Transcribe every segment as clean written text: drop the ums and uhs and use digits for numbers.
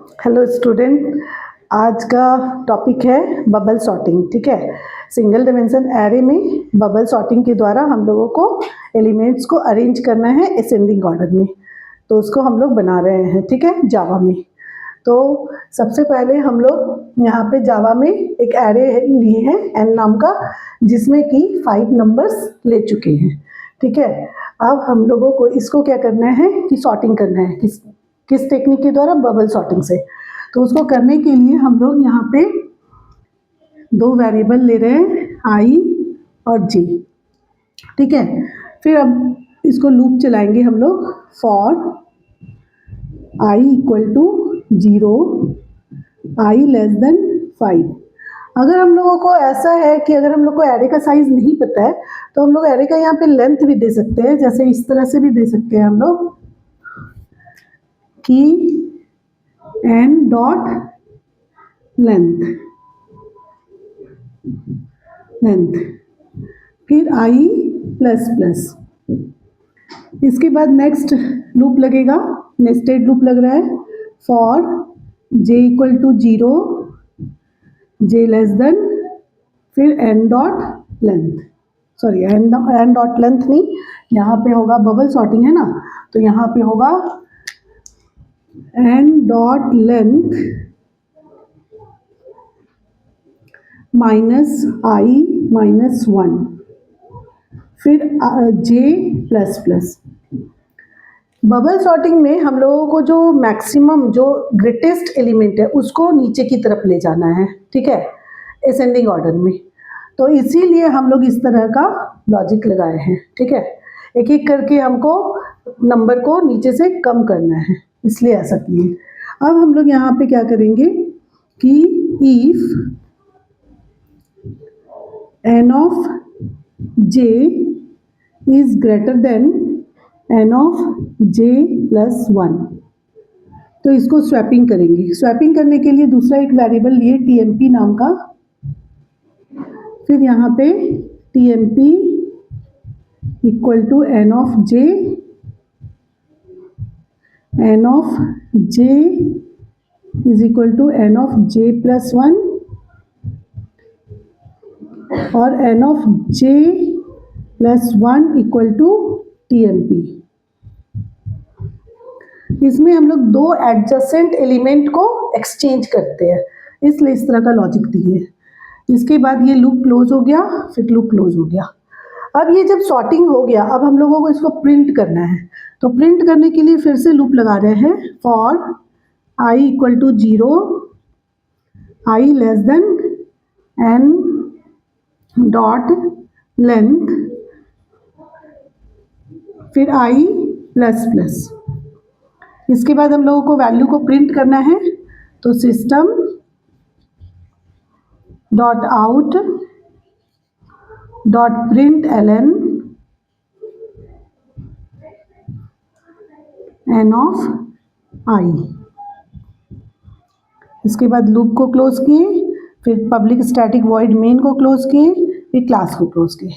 Hello student, आज का topic है बबल सॉर्टिंग। ठीक है, सिंगल डायमेंशन एरे में बबल सॉर्टिंग के द्वारा हम लोगों को एलिमेंट्स को अरेंज करना है असेंडिंग ऑर्डर में। तो उसको हम लोग बना रहे हैं, ठीक है, जावा में। तो सबसे पहले हम लोग यहाँ पे जावा में एक एरे लिए हैं एन नाम का, जिसमें कि 5 नंबर्स ले चुके हैं। ठीक है, अब हम लोगों को इसको क्या करना है कि सॉर्टिंग करना है किस टेक्निक के द्वारा, बबल सॉर्टिंग से। तो उसको करने के लिए हम लोग यहाँ पे 2 वेरिएबल ले रहे हैं, आई और जे। ठीक है, फिर अब इसको लूप चलाएंगे हम लोग, for i equal to 0, i less than 5। अगर हम लोगों को ऐसा है कि अगर हम लोग को एरे का साइज नहीं पता है, तो हम लोग एरे का यहाँ पे लेंथ भी दे सकते हैं, जैसे इस तरह से भी दे सकते हैं हम लोग कि एन डॉट लेंथ फिर आई प्लस प्लस। इसके बाद नेक्स्ट लूप लगेगा, नेस्टेड लूप लग रहा है, for j equal to 0, j less than, फिर n dot length, sorry n dot length नहीं, यहाँ पे होगा बबल सॉर्टिंग है ना, तो यहाँ पे होगा N dot length minus i minus 1, फिर जे प्लस प्लस। बबल सॉर्टिंग में हम लोगों को जो मैक्सिमम, जो ग्रेटेस्ट एलिमेंट है, उसको नीचे की तरफ ले जाना है। ठीक है, असेंडिंग ऑर्डर में। तो इसीलिए हम लोग इस तरह का लॉजिक लगाए हैं। ठीक है, एक एक करके हमको नंबर को नीचे से कम करना है, इसलिए ऐसा किए। अब हम लोग यहाँ पे क्या करेंगे कि if n of j is greater than n of j plus 1, तो इसको स्वैपिंग करेंगे। स्वैपिंग करने के लिए दूसरा एक वेरिएबल लिए टीएमपी नाम का, फिर यहाँ पे TMP equal to n of j is equal to n of j plus 1 और n of j plus 1 equal to TMP. इसमें हम लोग 2 एडजेसेंट एलिमेंट को एक्सचेंज करते हैं, इसलिए इस तरह का लॉजिक दिए। इसके बाद ये लूप क्लोज हो गया, फिर लूप क्लोज हो गया। अब ये जब सॉर्टिंग हो गया, अब हम लोगों को इसको प्रिंट करना है। तो प्रिंट करने के लिए फिर से लूप लगा रहे हैं, for i equal to 0, i less than n dot length, फिर आई प्लस प्लस। इसके बाद हम लोगों को वैल्यू को प्रिंट करना है, तो system dot out dot println n of i. इसके बाद लूप को क्लोज किए, फिर पब्लिक स्टैटिक वॉइड मेन को क्लोज किए, फिर क्लास को क्लोज किए।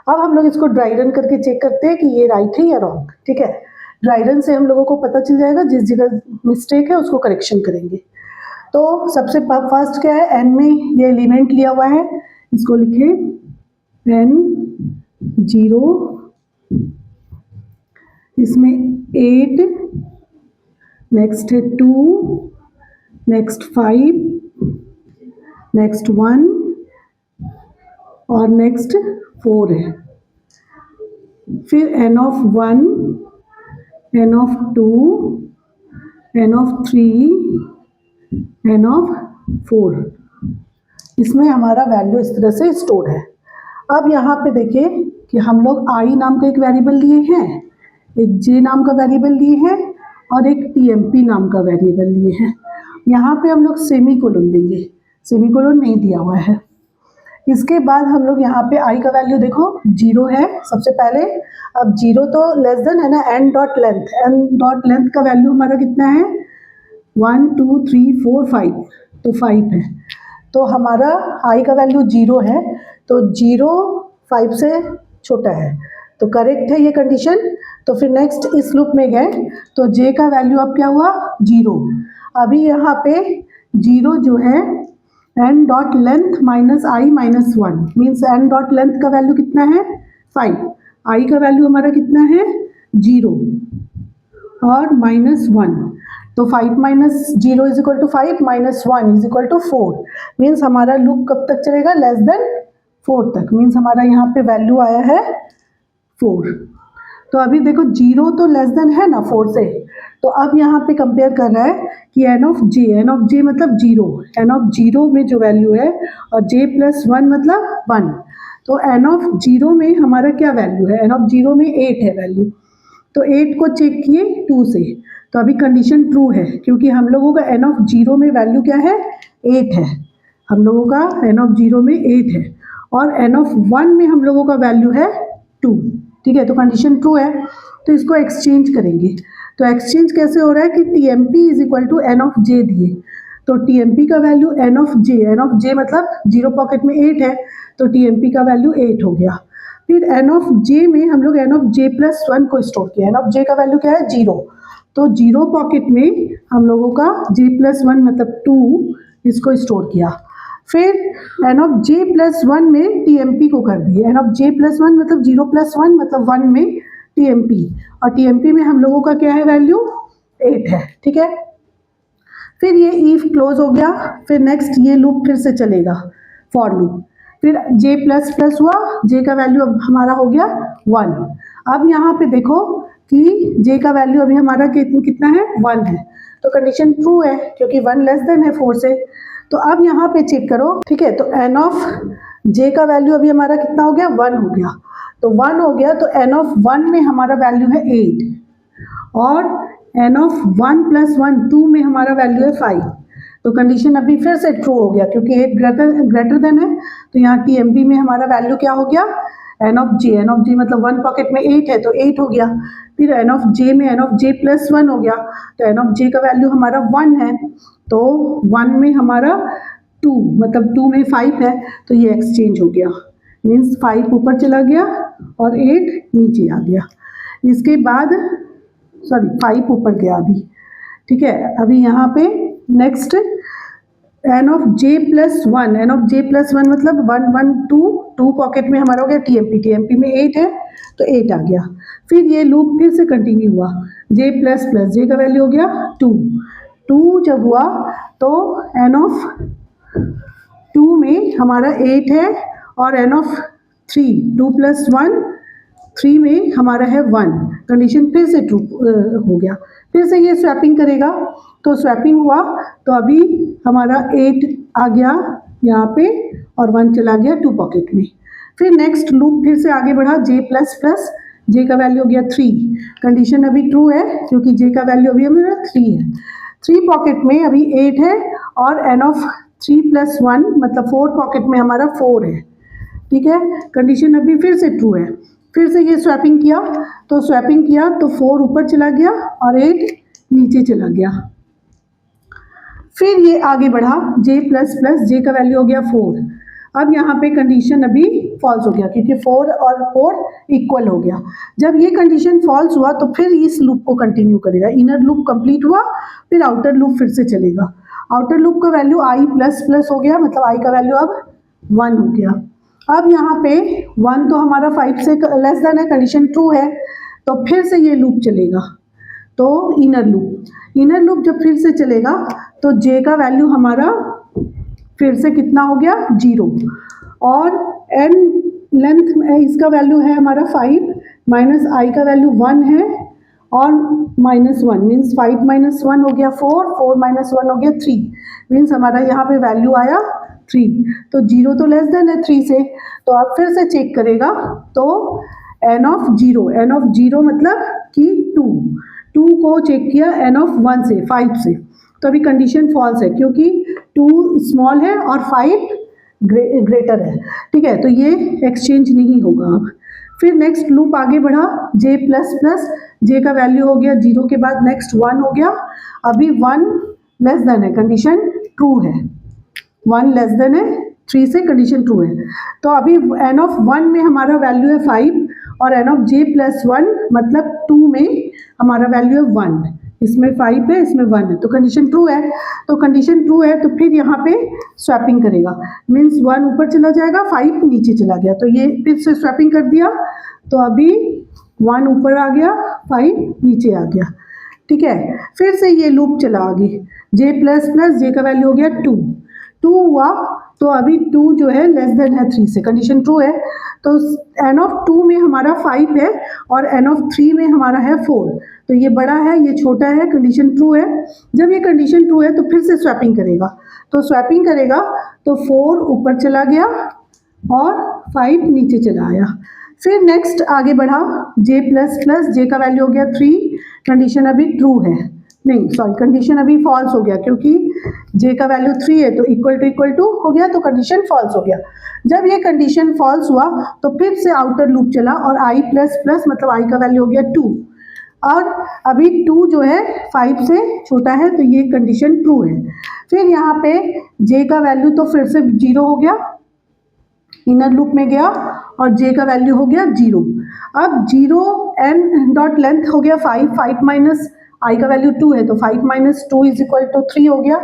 अब हम लोग इसको ड्राई रन करके चेक करते हैं कि ये राइट है या रॉन्ग। ठीक है, ड्राई रन से हम लोगों को पता चल जाएगा, जिस जगह मिस्टेक है उसको करेक्शन करेंगे। तो सबसे फर्स्ट क्या है, एन में ये एलिमेंट लिया हुआ है, इसको लिखे एन 0, इसमें 8, नेक्स्ट है 2, नेक्स्ट 5, नेक्स्ट 1 और नेक्स्ट 4 है। फिर n of 1, n of 2, n of 3, n of 4। इसमें हमारा वैल्यू इस तरह से स्टोर है। अब यहाँ पे देखिए कि हम लोग आई नाम का एक वेरिएबल लिए हैं, एक जे नाम का वेरिएबल लिए हैं और एक टीएमपी नाम का वेरिएबल लिए हैं। यहाँ पे हम लोग सेमीकोलन देंगे, सेमीकोलन नहीं दिया हुआ है। इसके बाद हम लोग यहाँ पे आई का वैल्यू देखो 0 है सबसे पहले। अब 0 तो लेस देन है ना एन डॉट लेंथ का वैल्यू हमारा कितना है, 1 2 3 4 5, तो 5 है। तो हमारा आई का वैल्यू 0 है, तो 0 5 से छोटा है, तो करेक्ट है ये कंडीशन। तो फिर नेक्स्ट इस लूप में गए तो j का वैल्यू अब क्या हुआ 0। अभी यहाँ पे 0 जो है n dot length minus i minus 1 means n dot length का वैल्यू कितना है 5, i का वैल्यू हमारा कितना है 0 और माइनस 1। तो 5 minus 0 is equal to 5 minus 1 is equal to 4 means हमारा लूप कब तक चलेगा लेस देन 4 तक मीन्स हमारा यहाँ पे वैल्यू आया है 4। तो अभी देखो 0 तो लेस देन है ना 4 से, तो अब यहाँ पे कंपेयर कर रहा है कि n ऑफ j मतलब 0, n ऑफ 0 में जो वैल्यू है और j प्लस 1 मतलब 1। तो n ऑफ 0 में हमारा क्या वैल्यू है, n ऑफ 0 में 8 है वैल्यू, तो 8 को चेक किए 2 से, तो अभी कंडीशन ट्रू है क्योंकि हम लोगों का n ऑफ 0 में वैल्यू क्या है 8 है, हम लोगों का n ऑफ 0 में 8 है और n ऑफ 1 में हम लोगों का वैल्यू है 2। ठीक है, तो कंडीशन ट्रू है। तो इसको एक्सचेंज करेंगे, तो एक्सचेंज कैसे हो रहा है कि t m p is equal to n of j दिए, तो टी एम पी का वैल्यू एन ऑफ जे मतलब 0 पॉकेट में 8 है तो टी एम पी का वैल्यू 8 हो गया। फिर एन ऑफ जे में हम लोग एन ऑफ जे प्लस 1 को स्टोर किया, एन ऑफ जे का वैल्यू क्या है 0, तो 0 पॉकेट में हम लोगों का जे प्लस 1 मतलब 2 इसको स्टोर किया। फिर एन ऑफ जे प्लस 1 में टी एम पी को कर दिए, एन ऑफ जे प्लस 1 मतलब 0 प्लस 1 मतलब 1 में टी एम पी, और टी एम पी में हम लोगों का क्या है वैल्यू 8 है। ठीक है, फिर ये इफ क्लोज हो गया, फिर नेक्स्ट ये लूप फिर से चलेगा फॉर लूप, फिर j प्लस प्लस हुआ, j का वैल्यू अब हमारा हो गया 1। अब यहाँ पे देखो कि j का वैल्यू अभी हमारा कितना है 1 है, तो कंडीशन ट्रू है क्योंकि 1 लेस देन है 4 से। तो अब यहाँ पे चेक करो, ठीक है, तो n ऑफ j का वैल्यू अभी हमारा कितना हो गया 1 हो गया, तो 1 हो गया तो n ऑफ 1 में हमारा वैल्यू है 8 और n ऑफ 1 प्लस 1 2 में हमारा वैल्यू है 5। तो कंडीशन अभी फिर से ट्रू हो गया क्योंकि 8 ग्रेटर देन है, तो यहाँ टी एम पी में हमारा वैल्यू क्या हो गया एन ऑफ जे मतलब 1 पॉकेट में 8 है तो 8 हो गया। फिर एन ऑफ जे में एन ऑफ जे प्लस 1 हो गया, तो एन ऑफ जे का वैल्यू हमारा 1 है, तो 1 में हमारा 2 मतलब 2 में 5 है, तो ये एक्सचेंज हो गया मीन्स 5 ऊपर चला गया और 8 नीचे आ गया। इसके बाद 5 ऊपर गया अभी। ठीक है, अभी यहाँ पे next n of j plus 1, n of j plus 1 मतलब 1 1 2 पॉकेट में हमारा हो गया टी एम पी में 8 है तो 8 आ गया। फिर ये लूप फिर से कंटिन्यू हुआ, जे प्लस प्लस जे का वैल्यू हो गया 2 जब हुआ तो एन ऑफ 2 में हमारा 8 है और एन ऑफ 2 प्लस 1 3 में हमारा है 1, कंडीशन फिर से ट्रू हो गया। फिर से ये स्वैपिंग करेगा, तो स्वैपिंग हुआ तो अभी हमारा 8 आ गया यहाँ पे और 1 चला गया 2 पॉकेट में। फिर नेक्स्ट लूप फिर से आगे बढ़ा, जे प्लस प्लस जे का वैल्यू हो गया 3, कंडीशन अभी ट्रू है क्योंकि जे का वैल्यू अभी हमारा 3 है। 3 पॉकेट में अभी 8 है और एन ऑफ 3 प्लस 1 मतलब 4 पॉकेट में हमारा 4 है। ठीक है, कंडीशन अभी फिर से ट्रू है। फिर से ये स्वैपिंग किया, तो स्वैपिंग किया तो 4 ऊपर चला गया और 8 नीचे चला गया। फिर ये आगे बढ़ा, j प्लस प्लस जे का वैल्यू हो गया 4। अब यहाँ पे कंडीशन अभी फॉल्स हो गया क्योंकि 4 और 4 इक्वल हो गया। जब ये कंडीशन फॉल्स हुआ तो फिर इस लूप को कंटिन्यू करेगा, इनर लूप कंप्लीट हुआ फिर आउटर लूप फिर से चलेगा। आउटर लूप का वैल्यू i प्लस प्लस हो गया मतलब i का वैल्यू अब 1 हो गया। अब यहाँ पे 1 तो हमारा 5 से लेस देन है, कंडीशन ट्रू है, तो फिर से ये लूप चलेगा, तो इनर लूप जब फिर से चलेगा तो j का वैल्यू हमारा फिर से कितना हो गया 0 और n लेंथ इसका वैल्यू है हमारा 5 माइनस i का वैल्यू 1 है और -1 मीन्स 5 माइनस 1 हो गया 4 माइनस 1 हो गया 3 मीन्स हमारा यहाँ पे वैल्यू आया 3, तो 0 तो लेस देन है 3 से, तो आप फिर से चेक करेगा तो n ऑफ 0 मतलब कि 2 को चेक किया n ऑफ 1 से 5 से, तो अभी कंडीशन फॉल्स है क्योंकि 2 स्मॉल है और 5 ग्रेटर है। ठीक है, तो ये एक्सचेंज नहीं होगा। अब फिर नेक्स्ट लूप आगे बढ़ा, j प्लस प्लस जे का वैल्यू हो गया 0 के बाद नेक्स्ट 1 हो गया, अभी 1 लेस देन है, कंडीशन ट्रू है, 1 लेस देन है 3 से, कंडीशन ट्रू है। तो अभी n ऑफ 1 में हमारा वैल्यू है 5 और एन ऑफ जे प्लस 1 मतलब 2 में हमारा वैल्यू है 1, इसमें 5 है इसमें 1 है, तो कंडीशन ट्रू है। तो कंडीशन ट्रू है तो फिर यहाँ पे स्वैपिंग करेगा, मीन्स 1 ऊपर चला जाएगा 5 नीचे चला गया, तो ये फिर से स्वैपिंग कर दिया, तो अभी 1 ऊपर आ गया 5 नीचे आ गया, ठीक है। फिर से ये लूप चला आगे, जे प्लस प्लस जे का वैल्यू हो गया 2 हुआ, तो अभी 2 जो है लेस देन है 3 से, कंडीशन ट्रू है। तो एन ऑफ 2 में हमारा 5 है और एन ऑफ 3 में हमारा है 4, तो ये बड़ा है ये छोटा है, कंडीशन ट्रू है। जब ये कंडीशन ट्रू है तो फिर से स्वैपिंग करेगा, तो स्वैपिंग करेगा तो 4 ऊपर चला गया और 5 नीचे चला आया। फिर नेक्स्ट आगे बढ़ा, जे प्लस प्लस जे का वैल्यू हो गया 3, कंडीशन अभी ट्रू है, नहीं सॉरी कंडीशन अभी फॉल्स हो गया, क्योंकि जे का वैल्यू 3 है तो इक्वल टू हो गया, तो कंडीशन फॉल्स हो गया। जब ये कंडीशन फॉल्स हुआ तो फिर से आउटर लूप चला और आई प्लस प्लस मतलब आई का वैल्यू हो गया 2, और अभी 2 जो है 5 से छोटा है, तो ये कंडीशन ट्रू है। फिर यहाँ पे जे का वैल्यू तो फिर से 0 हो गया, इनर लूप में गया और जे का वैल्यू हो गया 0। अब 0 एन डॉट लेंथ हो गया 5 माइनस आई का वैल्यू 2 है, तो 5 माइनस 2 इज इक्वल टू 3 हो गया,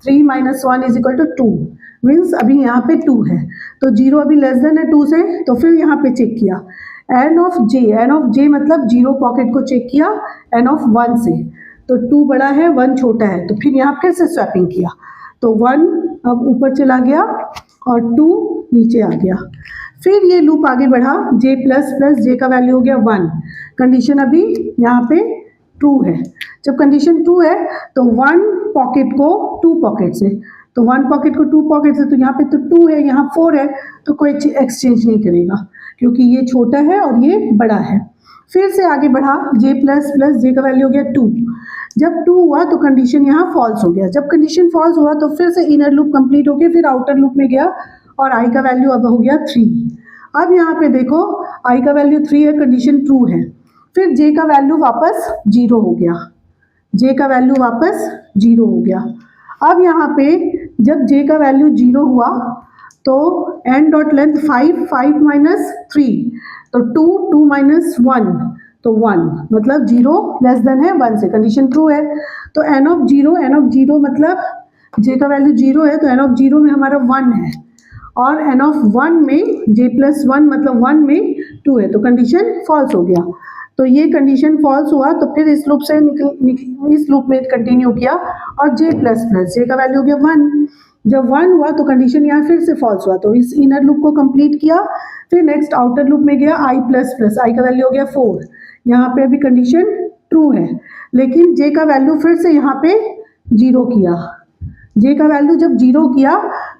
3 minus 1 is equal to 2, means अभी यहाँ पे 2 है, तो 0 अभी लेस देन है 2 से, तो फिर यहाँ पे चेक किया एन ऑफ जे मतलब 0 पॉकेट को चेक किया एन ऑफ 1 से, तो 2 बड़ा है 1 छोटा है, तो फिर यहाँ फिर से स्वैपिंग किया, तो 1 अब ऊपर चला गया और 2 नीचे आ गया। फिर ये लूप आगे बढ़ा, जे प्लस प्लस जे का वैल्यू हो गया 1, कंडीशन अभी यहाँ पे ट्रू है। जब कंडीशन ट्रू है तो 1 पॉकेट को 2 पॉकेट से, तो 1 पॉकेट को 2 पॉकेट से, तो यहाँ पे तो 2 है यहाँ 4 है, तो कोई एक्सचेंज नहीं करेगा क्योंकि ये छोटा है और ये बड़ा है। फिर से आगे बढ़ा, जे प्लस प्लस जे का वैल्यू हो गया 2, जब 2 हुआ तो कंडीशन यहाँ फॉल्स हो गया। जब कंडीशन फॉल्स हुआ तो फिर से इनर लूप कंप्लीट हो गया, फिर आउटर लूप में गया और आई का वैल्यू अब हो गया 3। अब यहाँ पे देखो आई का वैल्यू 3 है, कंडीशन ट्रू है। फिर जे का वैल्यू वापस 0 हो गया, जे का वैल्यू वापस 0 हो गया। अब यहाँ पे जब जे का वैल्यू 0 हुआ तो एन डॉट लेंथ 5 माइनस 3, तो 2 माइनस 1, तो 1 मतलब 0 लेस देन है 1 से, कंडीशन ट्रू है। तो एन ऑफ 0 मतलब जे का वैल्यू 0 है, तो एन ऑफ 0 में हमारा 1 है, और एन ऑफ 1 में जे प्लस 1 मतलब 1 में 2 है, तो कंडीशन फॉल्स हो गया। तो ये कंडीशन फॉल्स हुआ तो फिर इस लूप से इस लूप में कंटिन्यू किया और जे प्लस प्लस जे का वैल्यू हो गया 1, जब 1 हुआ तो कंडीशन यहाँ फिर से फॉल्स हुआ, तो इस इनर लूप को कंप्लीट किया। फिर नेक्स्ट आउटर लूप में गया, आई प्लस प्लस आई का वैल्यू हो गया 4, यहाँ पे अभी कंडीशन ट्रू है, लेकिन जे का वैल्यू फिर से यहाँ पे 0 किया। जे का वैल्यू जब 0 किया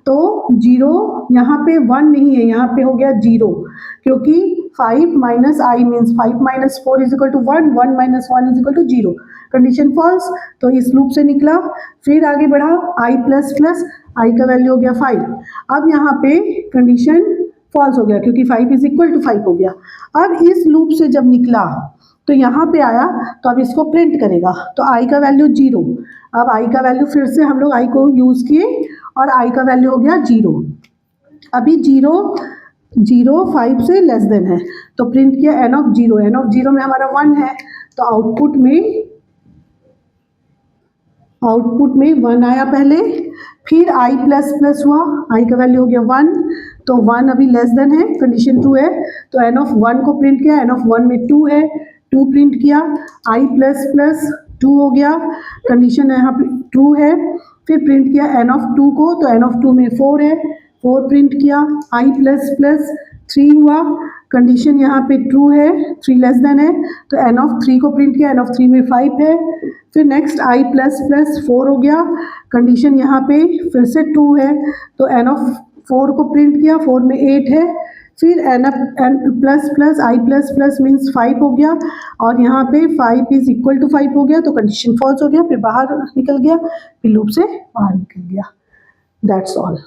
तो 0 यहाँ पे 1 नहीं है, यहाँ पे हो गया 0, क्योंकि 5 minus i means 5 minus 4 is equal to 1, 1 minus 1 is equal to 0, condition false, तो इस लूप से निकला। फिर आगे बढ़ा, आई प्लस प्लस आई का वैल्यू हो गया 5, अब यहाँ पे कंडीशन फॉल्स हो गया क्योंकि 5 इज इक्वल टू 5 हो गया। अब इस लूप से जब निकला तो यहाँ पे आया, तो अब इसको प्रिंट करेगा, तो आई का वैल्यू 0, अब आई का वैल्यू फिर से हम लोग आई को यूज़ किए और आई का वैल्यू हो गया 0, अभी 0 5 से लेस देन है, तो प्रिंट किया एन ऑफ 0 में हमारा 1 है, तो आउटपुट में 1 आया पहले। फिर आई प्लस प्लस हुआ, आई का वैल्यू हो गया 1, तो 1 अभी लेस देन है, कंडीशन ट्रू है, तो एन ऑफ 1 को प्रिंट किया, एन ऑफ 1 में 2 है, 2 प्रिंट किया, आई प्लस प्लस 2 हो गया, कंडीशन यहाँ पे ट्रू है। फिर प्रिंट किया एन ऑफ 2 को, तो एन ऑफ 2 में 4 है, 4 प्रिंट किया, आई प्लस प्लस 3 हुआ, कंडीशन यहाँ पे ट्रू है, 3 लेस देन है, तो एन ऑफ 3 को प्रिंट किया, एन ऑफ 3 में 5 है। फिर नेक्स्ट आई प्लस प्लस 4 हो गया, कंडीशन यहाँ पे फिर से ट्रू है, तो एन ऑफ 4 को प्रिंट किया, 4 में 8 है। फिर एन प्लस प्लस आई प्लस प्लस मीन्स 5 हो गया, और यहाँ पे 5 इज इक्वल टू 5 हो गया, तो कंडीशन फॉल्स हो गया, फिर बाहर निकल गया, फिर लूप से बाहर निकल गया। That's all.